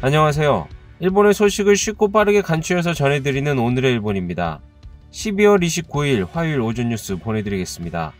안녕하세요. 일본의 소식을 쉽고 빠르게 간추려서 전해드리는 오늘의 일본입니다. 12월 29일 화요일 오전 뉴스 보내드리겠습니다.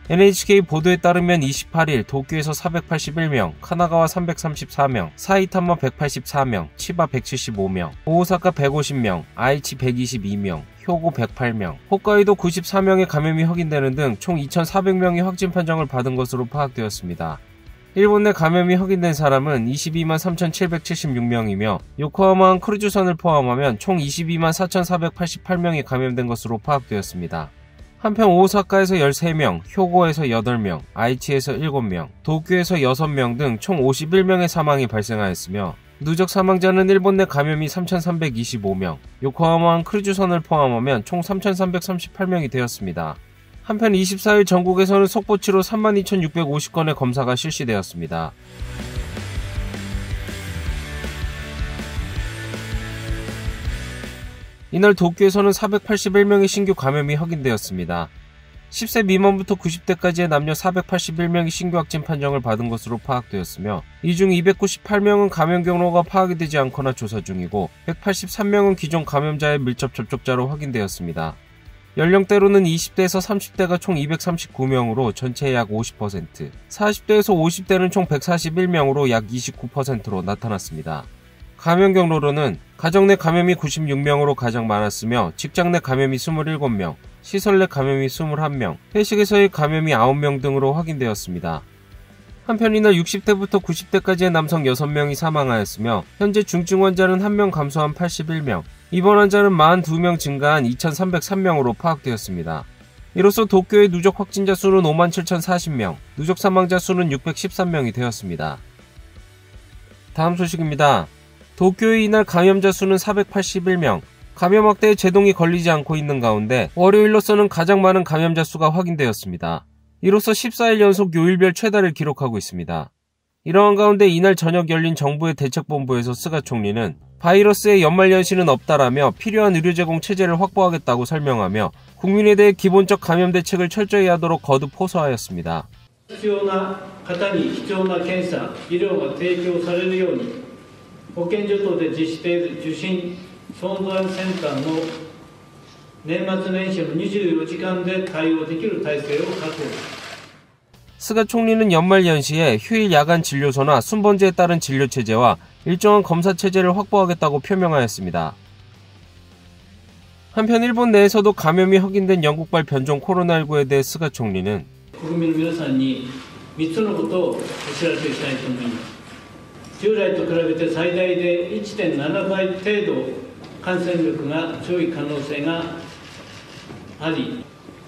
NHK 보도에 따르면 28일 도쿄에서 481명, 카나가와 334명, 사이타마 184명, 치바 175명, 오사카 150명, 아이치 122명, 효고 108명, 홋카이도 94명의 감염이 확인되는 등 총 2,400명이 확진 판정을 받은 것으로 파악되었습니다. 일본 내 감염이 확인된 사람은 22만 3,776명이며 요코하마항 크루즈선을 포함하면 총 22만 4,488명이 감염된 것으로 파악되었습니다. 한편 오사카에서 13명, 효고에서 8명, 아이치에서 7명, 도쿄에서 6명 등 총 51명의 사망이 발생하였으며 누적 사망자는 일본 내 감염이 3,325명, 요코하마항 크루즈선을 포함하면 총 3,338명이 되었습니다. 한편 24일 전국에서는 속보치로 32,650건의 검사가 실시되었습니다. 이날 도쿄에서는 481명의 신규 감염이 확인되었습니다. 10세 미만부터 90대까지의 남녀 481명이 신규 확진 판정을 받은 것으로 파악되었으며 이 중 298명은 감염 경로가 파악이 되지 않거나 조사 중이고 183명은 기존 감염자의 밀접 접촉자로 확인되었습니다. 연령대로는 20대에서 30대가 총 239명으로 전체의 약 50%, 40대에서 50대는 총 141명으로 약 29%로 나타났습니다. 감염 경로로는 가정 내 감염이 96명으로 가장 많았으며 직장 내 감염이 27명, 시설 내 감염이 21명, 회식에서의 감염이 9명 등으로 확인되었습니다. 한편 이날 60대부터 90대까지의 남성 6명이 사망하였으며 현재 중증 환자는 1명 감소한 81명, 입원 환자는 42명 증가한 2,303명으로 파악되었습니다. 이로써 도쿄의 누적 확진자 수는 57,040명, 누적 사망자 수는 613명이 되었습니다. 다음 소식입니다. 도쿄의 이날 감염자 수는 481명, 감염 확대에 제동이 걸리지 않고 있는 가운데 월요일로서는 가장 많은 감염자 수가 확인되었습니다. 이로써 14일 연속 요일별 최다를 기록하고 있습니다. 이러한 가운데 이날 저녁 열린 정부의 대책본부에서 스가 총리는 바이러스의 연말연시는 없다라며 필요한 의료 제공 체제를 확보하겠다고 설명하며 국민에 대해 기본적 감염 대책을 철저히 하도록 거듭 호소하였습니다. 必要な方に必要な検査、医療が提供されるように保健所等で実施している受診相談センターの年末年始の24時間で対応できる体制を確保。 스가 총리는 연말 연시에 휴일 야간 진료소나 순번제에 따른 진료 체제와 일정한 검사 체제를 확보하겠다고 표명하였습니다. 한편 일본 내에서도 감염이 확인된 영국발 변종 코로나19에 대해 스가 총리는 国民の皆さんに3つのことをお知らせしたいと思います。従来と比べて最大で 1.7 倍程度感染力が強い可能性があり、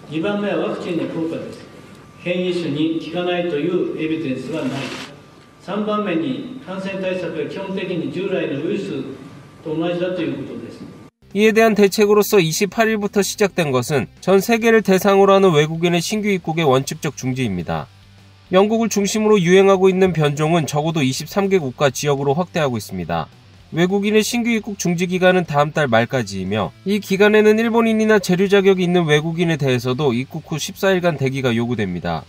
2番目はワクチンの効果です。変異種に効かないというエビデンスはない。3番目に感染対策は基本的に従来のウイルスと同じだということです。 이에 대한 대책으로서 28일부터 시작된 것은 전 세계를 대상으로 하는 외국인의 신규 입국의 원칙적 중지입니다. 영국을 중심으로 유행하고 있는 변종은 적어도 23개 국가 지역으로 확대하고 있습니다. 외국인의 신규 입국 중지 기간은 다음 달 말까지이며 이 기간에는 일본인이나 재류 자격이 있는 외국인에 대해서도 입국 후 14일간 대기가 요구됩니다.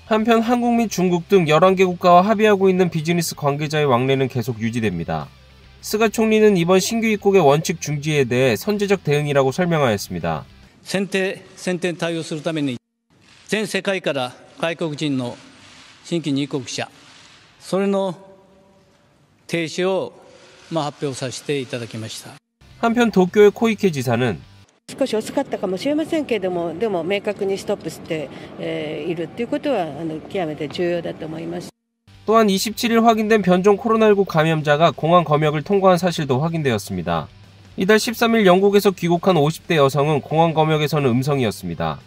한편 한국 및 중국 등 11개 국가와 합의하고 있는 비즈니스 관계자의 왕래는 계속 유지됩니다. 스가 총리는 이번 신규 입국의 원칙 중지에 대해 선제적 대응이라고 설명하였습니다. 先手対応するために全世界から外国人の新規入国者それの停止を発表させていただきました。 한편 도쿄의 코이케 지사는 少し遅かったかもしれませんけれども、でも明確にストップしているということは極めて重要だと思います。 또한 27일 확인된 변종 코로나19 감염자가 공항 검역을 통과한 사실도 확인되었습니다. 이달 13일 영국에서 귀국한 50대 여성은 공항 검역에서는 음성이었습니다.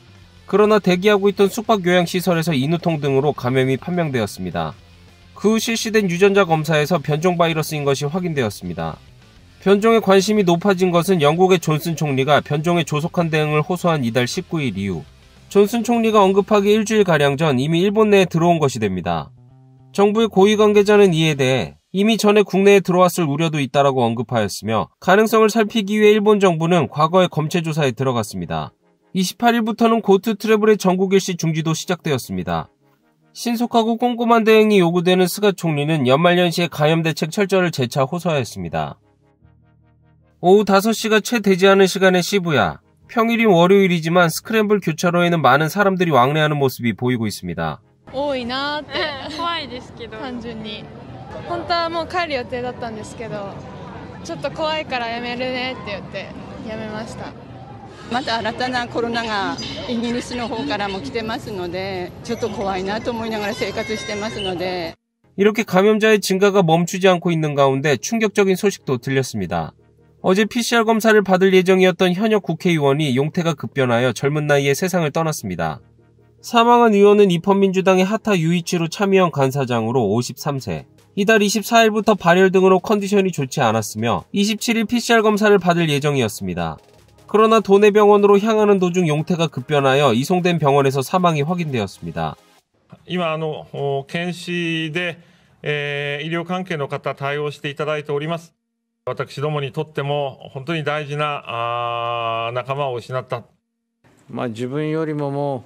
그러나 대기하고 있던 숙박요양시설에서 인후통 등으로 감염이 판명되었습니다. 그 후 실시된 유전자 검사에서 변종 바이러스인 것이 확인되었습니다. 변종에 관심이 높아진 것은 영국의 존슨 총리가 변종에 조속한 대응을 호소한 이달 19일 이후 존슨 총리가 언급하기 일주일가량 전 이미 일본 내에 들어온 것이 됩니다. 정부의 고위 관계자는 이에 대해 이미 전에 국내에 들어왔을 우려도 있다라고 언급하였으며 가능성을 살피기 위해 일본 정부는 과거에 검체 조사에 들어갔습니다. 28일부터는 고트 트래블의 전국 일시 중지도 시작되었습니다. 신속하고 꼼꼼한 대응이 요구되는 스가 총리는 연말연시에 감염대책 철저를 재차 호소하였습니다. 오후 5시가 채 되지 않은 시간의 시부야. 평일인 월요일이지만 스크램블 교차로에는 많은 사람들이 왕래하는 모습이 보이고 있습니다. 多いなって怖いですけど単純に本当はもう帰る予定だったんですけどちょっと怖いからやめるねって言ってやめました。また新たなコロナがイギリスの方からも来てますのでちょっと怖いなと思いながら生活してますので 이렇게 감염자의 증가가 멈추지 않고 있는 가운데 충격적인 소식도 들렸습니다. 어제 PCR 검사를 받을 예정이었던 현역 국회의원이 용태가 급변하여 젊은 나이에 세상을 떠났습니다. 사망한 의원은 입헌민주당의 하타 유이치로 참의원 간사장으로 53세. 이달 24일부터 발열 등으로 컨디션이 좋지 않았으며 27일 PCR 검사를 받을 예정이었습니다. 그러나 도내병원으로 향하는 도중 용태가 급변하여 이송된 병원에서 사망이 확인되었습니다. 今検視で、医療関係の方対応していただいております。私どもにとっても本当に大事な仲間を失った。自分よりもも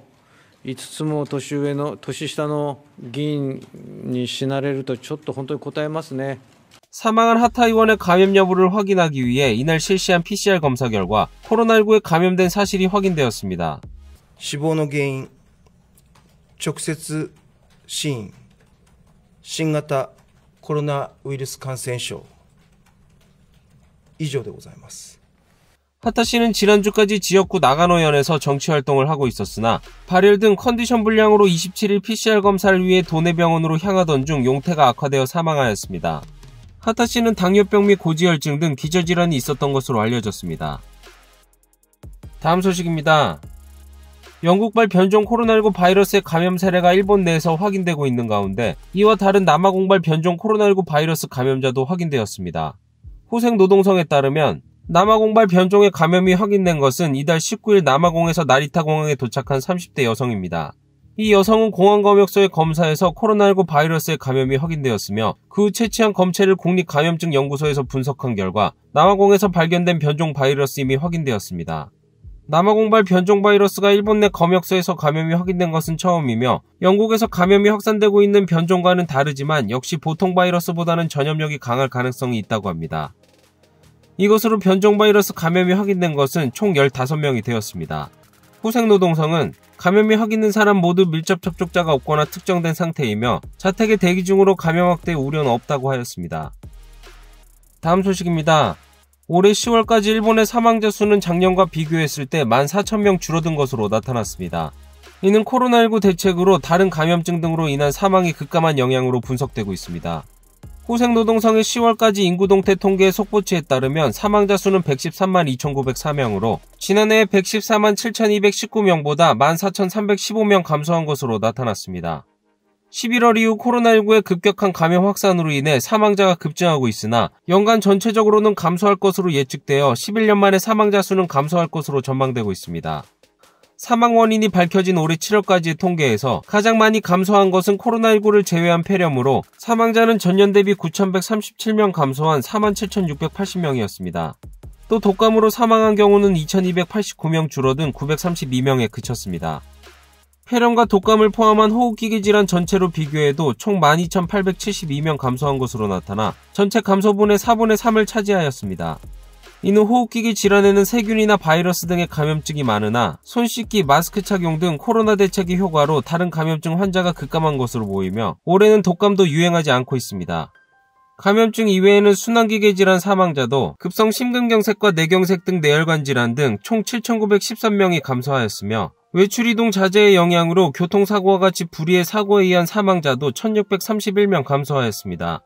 う5つも年下の議員に死なれるとちょっと本当に応えますね。 사망한 하타 의원의 감염 여부를 확인하기 위해 이날 실시한 PCR 검사 결과 코로나19에 감염된 사실이 확인되었습니다. 死亡の原因、直接死因、新型コロナウイルス感染症以上でございます。 하타 씨는 지난주까지 지역구 나가노현에서 정치활동을 하고 있었으나 발열 등 컨디션 불량으로 27일 PCR 검사를 위해 도내병원으로 향하던 중 용태가 악화되어 사망하였습니다. 하타 씨는 당뇨병 및 고지혈증 등 기저질환이 있었던 것으로 알려졌습니다. 다음 소식입니다. 영국발 변종 코로나19 바이러스의 감염 사례가 일본 내에서 확인되고 있는 가운데 이와 다른 남아공발 변종 코로나19 바이러스 감염자도 확인되었습니다. 호생노동성에 따르면 남아공발 변종의 감염이 확인된 것은 이달 19일 남아공에서 나리타 공항에 도착한 30대 여성입니다. 이 여성은 공항 검역소의 검사에서 코로나19 바이러스의 감염이 확인되었으며 그 후 채취한 검체를 국립감염증연구소에서 분석한 결과 남아공에서 발견된 변종 바이러스임이 확인되었습니다. 남아공발 변종 바이러스가 일본 내 검역소에서 감염이 확인된 것은 처음이며 영국에서 감염이 확산되고 있는 변종과는 다르지만 역시 보통 바이러스보다는 전염력이 강할 가능성이 있다고 합니다. 이것으로 변종 바이러스 감염이 확인된 것은 총 15명이 되었습니다. 호생노동성은 감염이 확인된 사람 모두 밀접 접촉자가 없거나 특정된 상태이며 자택에 대기 중으로 감염 확대 우려는 없다고 하였습니다. 다음 소식입니다. 올해 10월까지 일본의 사망자 수는 작년과 비교했을 때 14,000명 줄어든 것으로 나타났습니다. 이는 코로나19 대책으로 다른 감염증 등으로 인한 사망이 급감한 영향으로 분석되고 있습니다. 호생노동성의 10월까지 인구동태 통계의 속보치에 따르면 사망자 수는 113만 2,904명으로 지난해 114만 7,219명보다 14,315명 감소한 것으로 나타났습니다. 11월 이후 코로나19의 급격한 감염 확산으로 인해 사망자가 급증하고 있으나 연간 전체적으로는 감소할 것으로 예측되어 11년 만에 사망자 수는 감소할 것으로 전망되고 있습니다. 사망 원인이 밝혀진 올해 7월까지의 통계에서 가장 많이 감소한 것은 코로나19를 제외한 폐렴으로 사망자는 전년 대비 9,137명 감소한 47,680명이었습니다. 또 독감으로 사망한 경우는 2,289명 줄어든 932명에 그쳤습니다. 폐렴과 독감을 포함한 호흡기계 질환 전체로 비교해도 총 12,872명 감소한 것으로 나타나 전체 감소분의 4분의 3을 차지하였습니다. 이는 호흡기계 질환에는 세균이나 바이러스 등의 감염증이 많으나 손 씻기, 마스크 착용 등 코로나 대책의 효과로 다른 감염증 환자가 급감한 것으로 보이며 올해는 독감도 유행하지 않고 있습니다. 감염증 이외에는 순환기계 질환 사망자도 급성 심근경색과 뇌경색 등 뇌혈관 질환 등 총 7,913명이 감소하였으며 외출이동 자제의 영향으로 교통사고와 같이 불의의 사고에 의한 사망자도 1,631명 감소하였습니다.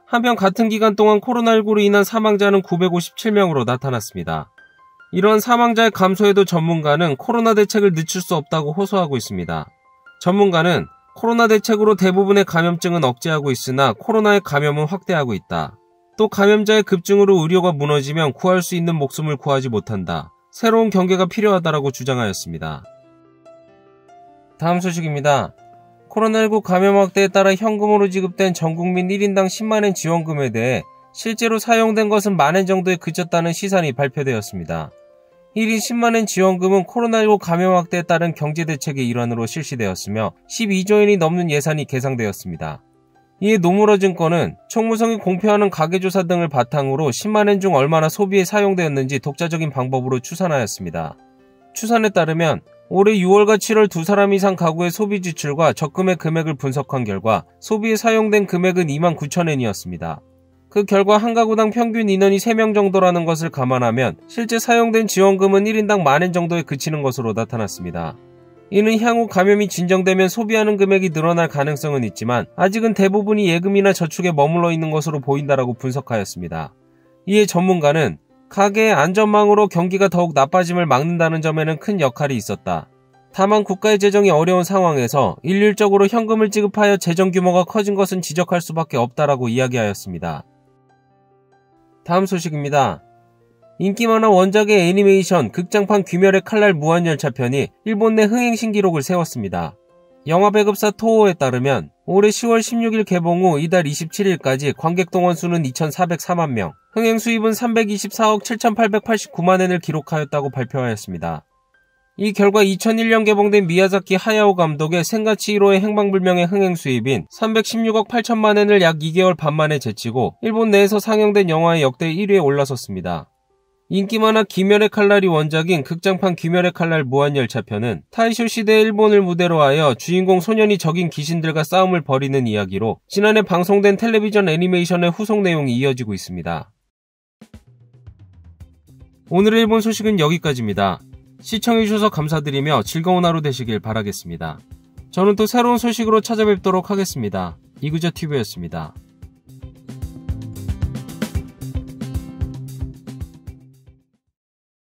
한편 같은 기간 동안 코로나19로 인한 사망자는 957명으로 나타났습니다. 이러한 사망자의 감소에도 전문가는 코로나 대책을 늦출 수 없다고 호소하고 있습니다. 전문가는 코로나 대책으로 대부분의 감염증은 억제하고 있으나 코로나의 감염은 확대하고 있다. 또 감염자의 급증으로 의료가 무너지면 구할 수 있는 목숨을 구하지 못한다. 새로운 경계가 필요하다라고 주장하였습니다. 다음 소식입니다. 코로나19 감염 확대에 따라 현금으로 지급된 전국민 1인당 10만엔 지원금에 대해 실제로 사용된 것은 만엔 정도에 그쳤다는 시산이 발표되었습니다. 1인 10만엔 지원금은 코로나19 감염 확대에 따른 경제대책의 일환으로 실시되었으며 12조엔이 넘는 예산이 계상되었습니다. 이에 노무라증권은 총무성이 공표하는 가계조사 등을 바탕으로 10만엔 중 얼마나 소비에 사용되었는지 독자적인 방법으로 추산하였습니다. 추산에 따르면 올해 6월과 7월 2사람 이상 가구의 소비 지출과 적금의 금액을 분석한 결과 소비에 사용된 금액은 29,000엔이었습니다. 그 결과 한 가구당 평균 인원이 3명 정도라는 것을 감안하면 실제 사용된 지원금은 1인당 10,000엔 정도에 그치는 것으로 나타났습니다. 이는 향후 감염이 진정되면 소비하는 금액이 늘어날 가능성은 있지만 아직은 대부분이 예금이나 저축에 머물러 있는 것으로 보인다라고 분석하였습니다. 이에 전문가는 가계의 안전망으로 경기가 더욱 나빠짐을 막는다는 점에는 큰 역할이 있었다. 다만 국가의 재정이 어려운 상황에서 일률적으로 현금을 지급하여 재정 규모가 커진 것은 지적할 수밖에 없다라고 이야기하였습니다. 다음 소식입니다. 인기 만화 원작의 애니메이션 극장판 귀멸의 칼날 무한열차편이 일본 내 흥행 신기록을 세웠습니다. 영화 배급사 토호에 따르면 올해 10월 16일 개봉 후 이달 27일까지 관객 동원 수는 2,404만 명, 흥행 수입은 324억 7,889만엔을 기록하였다고 발표하였습니다. 이 결과 2001년 개봉된 미야자키 하야오 감독의 센가치히로의 행방불명의 흥행 수입인 316억 8천만엔을 약 2개월 반 만에 제치고 일본 내에서 상영된 영화의 역대 1위에 올라섰습니다. 인기 만화 귀멸의 칼날이 원작인 극장판 귀멸의 칼날 무한열차편은 타이쇼 시대의 일본을 무대로 하여 주인공 소년이 적인 귀신들과 싸움을 벌이는 이야기로 지난해 방송된 텔레비전 애니메이션의 후속 내용이 이어지고 있습니다. 오늘의 일본 소식은 여기까지입니다. 시청해주셔서 감사드리며 즐거운 하루 되시길 바라겠습니다. 저는 또 새로운 소식으로 찾아뵙도록 하겠습니다. 이그저TV였습니다.